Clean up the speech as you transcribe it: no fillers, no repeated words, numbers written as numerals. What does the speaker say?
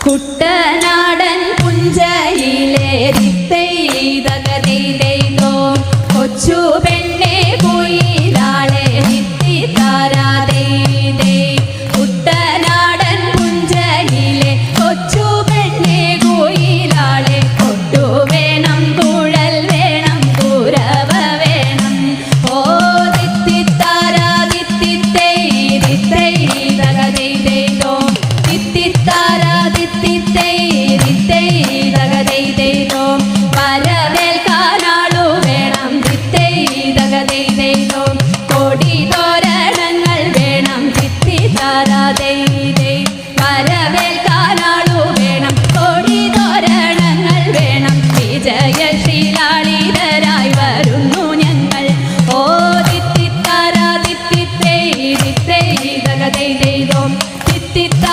കുട്ടനാടൻ പുഞ്ചയിലെ ദിത്തൈതകതൈതോ കൊച്ചു പെണ്ണെ കുയിലാളെ ദിത്തിത്താരാതൈതേ കുട്ടനാടൻ പുഞ്ചയിലെ കൊച്ചു പെണ്ണെ കുയിലാളെ കൊട്ടു വേണം കുഴൽ വേണം കുരവ വേണം ഓ ദിത്തിത്താരാ ദിത്തിത്തൈ ദിത്തൈതകതൈതോ ദിത്തിത്താരാ വരവേൽക്കാനാളു വേണം ദിത്തൈതകതൈതോ കൊടി തോരണങ്ങൾ വേണം ദിത്തിത്താരാ വരവേൽ